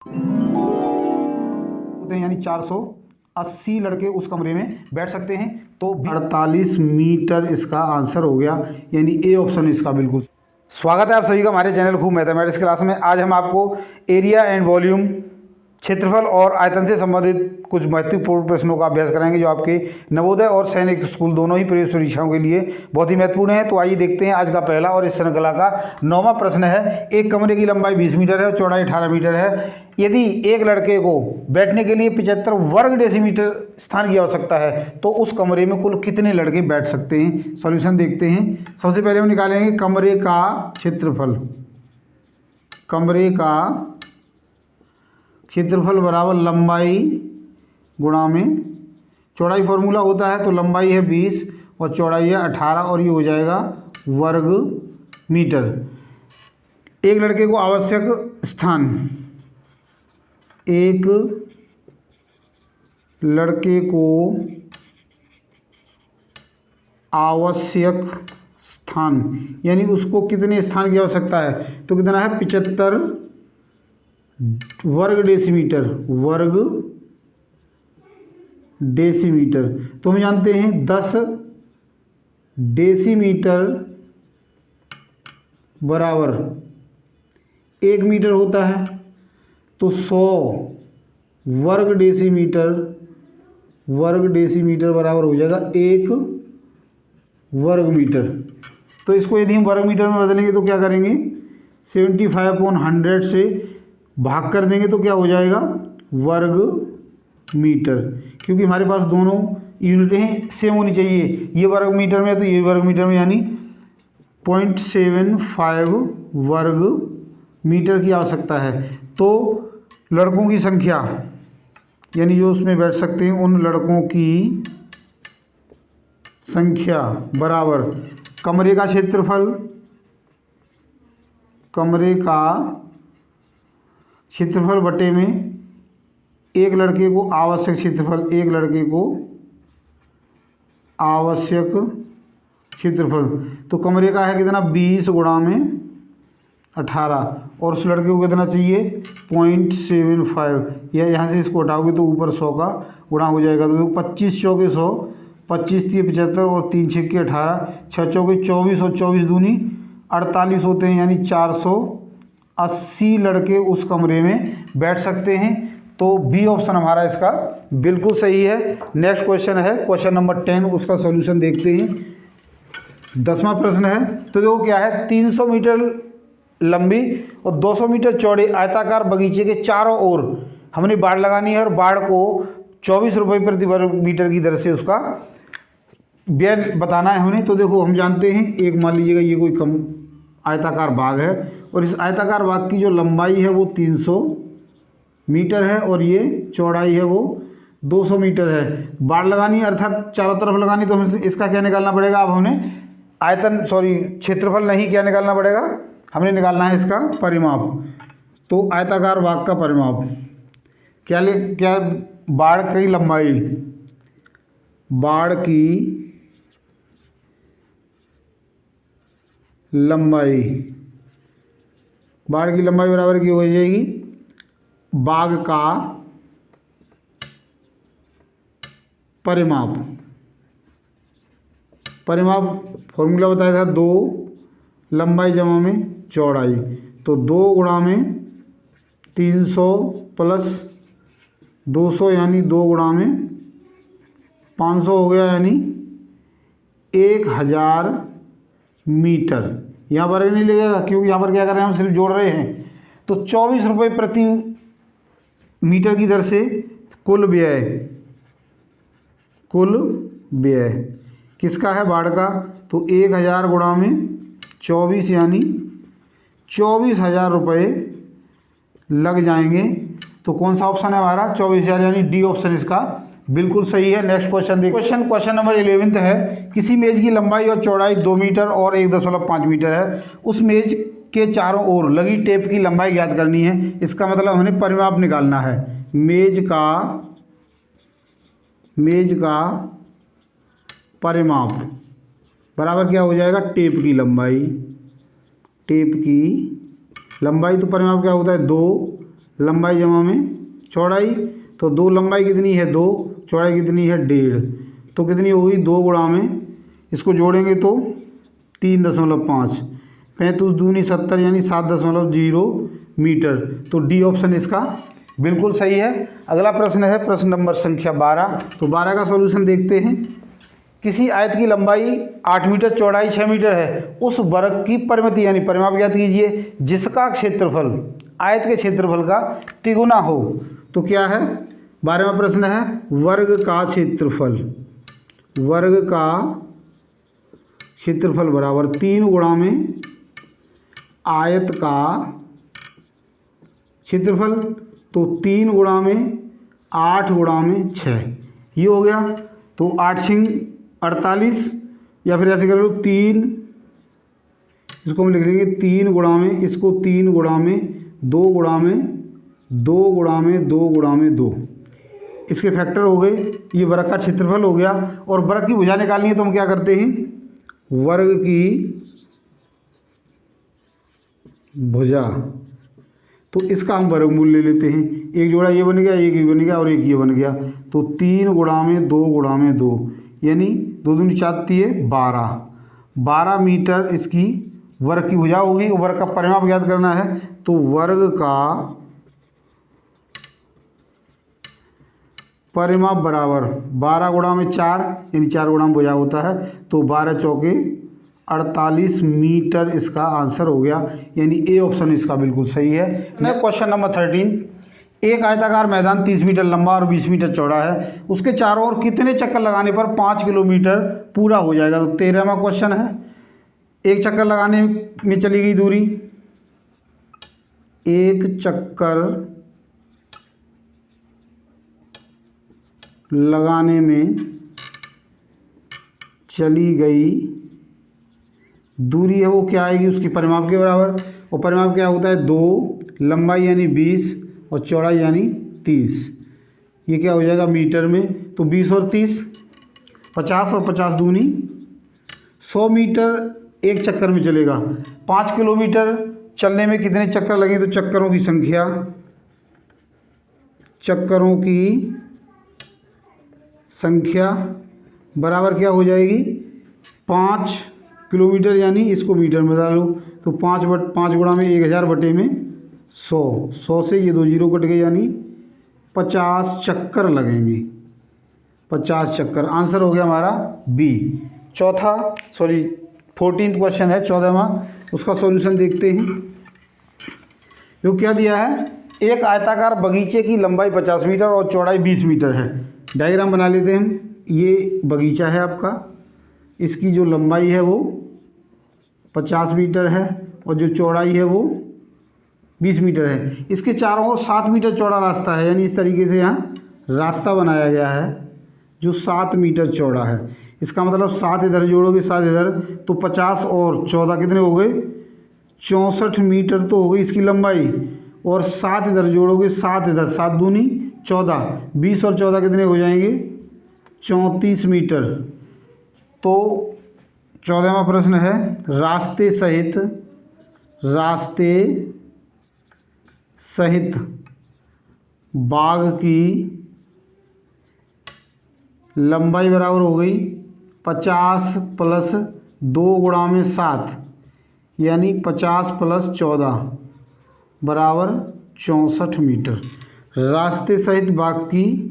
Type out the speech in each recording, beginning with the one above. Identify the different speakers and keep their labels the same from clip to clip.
Speaker 1: होते हैं, यानी 480 लड़के उस कमरे में बैठ सकते हैं। तो 48 मीटर इसका आंसर हो गया, यानी ए ऑप्शन इसका बिल्कुल। स्वागत है आप सभी का हमारे चैनल खूब मैथमेटिक्स क्लास में। आज हम आपको एरिया एंड वॉल्यूम, क्षेत्रफल और आयतन से संबंधित कुछ महत्वपूर्ण प्रश्नों का अभ्यास कराएंगे, जो आपके नवोदय और सैनिक स्कूल दोनों ही प्रवेश परीक्षाओं के लिए बहुत ही महत्वपूर्ण है। तो आइए देखते हैं आज का पहला और इस श्रृंखला का 9वां प्रश्न है। एक कमरे की लंबाई 20 मीटर है और चौड़ाई 18 मीटर है। यदि एक लड़के को बैठने के लिए 75 वर्ग डेसीमीटर स्थान की आवश्यकता है, तो उस कमरे में कुल कितने लड़के बैठ सकते हैं? सॉल्यूशन देखते हैं। सबसे पहले हम निकालेंगे कमरे का क्षेत्रफल। कमरे का क्षेत्रफल बराबर लंबाई गुणा में चौड़ाई। फॉर्मूला होता है, तो लंबाई है 20 और चौड़ाई है 18 और ये हो जाएगा वर्ग मीटर। एक लड़के को आवश्यक स्थान, एक लड़के को आवश्यक स्थान, यानी उसको कितने स्थान की आवश्यकता है, तो कितना है 75 वर्ग डेसीमीटर। वर्ग डेसीमीटर तो हम जानते हैं 10 डेसीमीटर बराबर 1 मीटर होता है, तो 100 वर्ग डेसीमीटर बराबर हो जाएगा 1 वर्ग मीटर। तो इसको यदि हम वर्ग मीटर में बदलेंगे तो क्या करेंगे, 75/100 से भाग कर देंगे तो क्या हो जाएगा वर्ग मीटर, क्योंकि हमारे पास दोनों यूनिटें हैं, सेम होनी चाहिए। ये वर्ग मीटर में है तो ये वर्ग मीटर में, यानी 0.75 वर्ग मीटर की आवश्यकता है। तो लड़कों की संख्या, यानी जो उसमें बैठ सकते हैं उन लड़कों की संख्या बराबर कमरे का क्षेत्रफल, कमरे का क्षेत्रफल बटे में एक लड़के को आवश्यक क्षेत्रफल, एक लड़के को आवश्यक क्षेत्रफल। तो कमरे का है कितना 20 गुणा में 18 और उस लड़के को कितना चाहिए 0.75, या यहाँ से इसको हटाओगे तो ऊपर 100 का गुणा हो जाएगा। तो 25 चौके 100, 25 3 75 और 3 6 18, 6 चौके 24 और 24 दूनी 48 होते हैं, यानी 480 लड़के उस कमरे में बैठ सकते हैं। तो बी ऑप्शन हमारा इसका बिल्कुल सही है। नेक्स्ट क्वेश्चन है क्वेश्चन नंबर 10, उसका सॉल्यूशन देखते हैं। 10वां प्रश्न है, तो देखो क्या है, 300 मीटर लंबी और 200 मीटर चौड़े आयताकार बगीचे के चारों ओर हमने बाड़ लगानी है और बाड़ को 24 रुपये प्रति वर्ग मीटर की दर से उसका व्यय बताना है हमने। तो देखो हम जानते हैं, एक मान लीजिएगा ये कोई कम आयताकार बाग है और इस आयताकार बाग की जो लंबाई है वो 300 मीटर है और ये चौड़ाई है वो 200 मीटर है। बाड़ लगानी है अर्थात चारों तरफ लगानी, तो हमें इसका क्या निकालना पड़ेगा, अब हमने क्षेत्रफल नहीं, क्या निकालना पड़ेगा, हमने निकालना है इसका परिमाप। तो आयताकार बाग का परिमाप क्या बाड़ की लंबाई, बाड़ की लंबाई बराबर की हो जाएगी बाग का परिमाप। फॉर्मूला बताया था 2 लंबाई जमा में चौड़ाई, तो 2 गुणा में 300 प्लस 200 यानी 2 गुणा में 500 हो गया, यानी 1000 मीटर। यहाँ पर नहीं लगेगा क्योंकि यहाँ पर क्या कर रहे हैं, हम सिर्फ जोड़ रहे हैं। तो 24 रुपये प्रति मीटर की दर से कुल व्यय किसका है, बाड़ का। तो 1000 गुणा में 24 यानी 24,000 रुपये लग जाएंगे। तो कौन सा ऑप्शन है हमारा 24,000, यानी डी ऑप्शन इसका बिल्कुल सही है। नेक्स्ट क्वेश्चन देखिए। क्वेश्चन नंबर 11 है, किसी मेज की लंबाई और चौड़ाई 2 मीटर और 1.5 मीटर है। उस मेज के चारों ओर लगी टेप की लंबाई ज्ञात करनी है। इसका मतलब हमें परिमाप निकालना है। मेज का परिमाप बराबर क्या हो जाएगा, टेप की लंबाई। तो परिमाप क्या होता है, 2 लंबाई जमा में चौड़ाई, तो 2 लंबाई कितनी है 2, चौड़ाई कितनी है 1.5, तो कितनी होगी 2 गुणा में, इसको जोड़ेंगे तो 3.5, 35 दूनी 70 यानी 7.0 मीटर। तो डी ऑप्शन इसका बिल्कुल सही है। अगला प्रश्न है प्रश्न नंबर संख्या 12। तो 12 का सॉल्यूशन देखते हैं। किसी आयत की लंबाई 8 मीटर, चौड़ाई 6 मीटर है, उस वर्ग की परिमिति यानी परिमाप ज्ञात कीजिए जिसका क्षेत्रफल आयत के क्षेत्रफल का तिगुना हो। तो क्या है 12वां प्रश्न है वर्ग का क्षेत्रफल, वर्ग का क्षेत्रफल बराबर 3 गुणा में आयत का क्षेत्रफल, तो 3 गुणा में 8 गुणा में 6, ये हो गया। तो 8 6 48, या फिर ऐसे कर लो 3, इसको हम लिख लेंगे 3 गुणा में, इसको 3 गुणा में 2 गुणा में 2 गुणा में 2 गुणा में 2, इसके फैक्टर हो गए। ये वर्ग का क्षेत्रफल हो गया। और वर्ग की भुजा निकालनी है तो हम क्या करते हैं, वर्ग की भुजा, तो इसका हम वर्गमूल ले लेते हैं। एक जोड़ा ये बन गया, एक ये बन गया और एक ये बन गया। तो 3 गुणा में 2 गुणा में 2 यानी 2 दूनी 4 है 12 मीटर इसकी वर्ग की भुजा होगी। और वर्ग का परिमाप ज्ञात करना है, तो वर्ग का परिमाप बराबर 12 गुणा में 4 यानी 4 गुणा में भुजा होता है, तो 12 चौके 48 मीटर इसका आंसर हो गया। यानी ए ऑप्शन इसका बिल्कुल सही है। Question number 13। एक आयताकार मैदान 30 मीटर लंबा और 20 मीटर चौड़ा है, उसके चारों ओर कितने चक्कर लगाने पर 5 किलोमीटर पूरा हो जाएगा। तो 13वां क्वेश्चन है। एक चक्कर लगाने में चली गई दूरी, एक चक्कर लगाने में चली गई दूरी है वो क्या आएगी, उसकी परिमाप के बराबर। और परिमाप क्या होता है 2, लंबाई यानी 20 और चौड़ाई यानी 30। ये क्या हो जाएगा मीटर में, तो 20 और 30 50 और 50 दूनी 100 मीटर एक चक्कर में चलेगा। 5 किलोमीटर चलने में कितने चक्कर लगे, तो चक्करों की संख्या, चक्करों की संख्या बराबर क्या हो जाएगी 5 किलोमीटर, यानी इसको मीटर में डालो तो 5 गुणा में 1000 बटे में 100 से ये 2 जीरो कट गए यानी 50 चक्कर लगेंगे, 50 चक्कर। आंसर हो गया हमारा बी। 14th क्वेश्चन है 14वां, उसका सॉल्यूशन देखते हैं। जो क्या दिया है, एक आयताकार बगीचे की लंबाई 50 मीटर और चौड़ाई 20 मीटर है। डायग्राम बना लेते हैं हम। ये बगीचा है आपका, इसकी जो लंबाई है वो 50 मीटर है और जो चौड़ाई है वो 20 मीटर है। इसके चारों ओर 7 मीटर चौड़ा रास्ता है, यानी इस तरीके से यहाँ रास्ता बनाया गया है जो 7 मीटर चौड़ा है। इसका मतलब 7 इधर जोड़ोगे 7 इधर, तो 50 और 14 कितने हो गए 64 मीटर तो हो गई इसकी लंबाई। और 7 इधर जोड़ोगे 7 इधर, 7 दूनी 14, 20 और 14 कितने हो जाएंगे 34 मीटर। तो 14वां प्रश्न है रास्ते सहित बाग की लंबाई बराबर हो गई 50 प्लस 2 गुणा में 7 यानी 50 प्लस 14 बराबर 64 मीटर। रास्ते सहित बाग की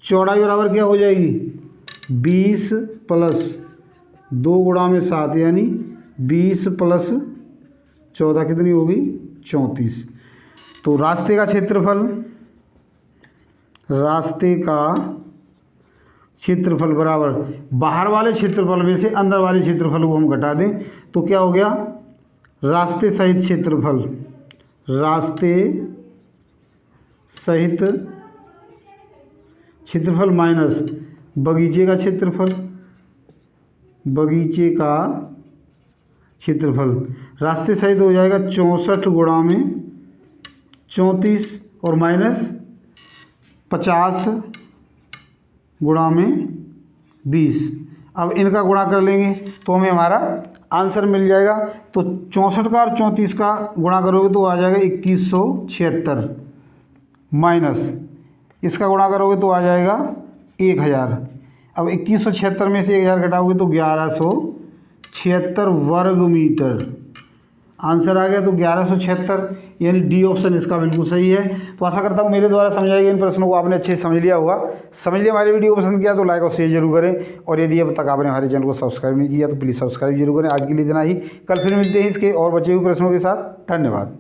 Speaker 1: चौड़ाई बराबर क्या हो जाएगी 20 प्लस 2 गुणा में 7 यानी 20 प्लस 14 कितनी होगी 34। तो रास्ते का क्षेत्रफल बराबर बाहर वाले क्षेत्रफल में से अंदर वाले क्षेत्रफल को हम घटा दें तो क्या हो गया रास्ते सहित क्षेत्रफल माइनस बगीचे का क्षेत्रफल रास्ते सहित हो जाएगा 64 गुणा में 34 और माइनस 50 गुणा में 20। अब इनका गुणा कर लेंगे तो हमें हमारा आंसर मिल जाएगा। तो 64 का और 34 का गुणा करोगे तो आ जाएगा 2176 माइनस इसका गुणा करोगे तो आ जाएगा 1000। अब 2176 में से 1000 घटाओगे तो 1176 वर्ग मीटर आंसर आ गया। तो 1176 यानी डी ऑप्शन इसका बिल्कुल सही है। तो आशा करता हूँ मेरे द्वारा समझाए गए इन प्रश्नों को आपने अच्छे से समझ लिया होगा। समझ लिया हमारी वीडियो को पसंद किया तो लाइक और शेयर जरूर करें, और यदि अब तक आपने हमारे चैनल को सब्सक्राइब नहीं किया तो प्लीज़ सब्सक्राइब जरूर करें। आज के लिए इतना ही, कल फिर मिलते हैं इसके और बचे हुए प्रश्नों के साथ। धन्यवाद।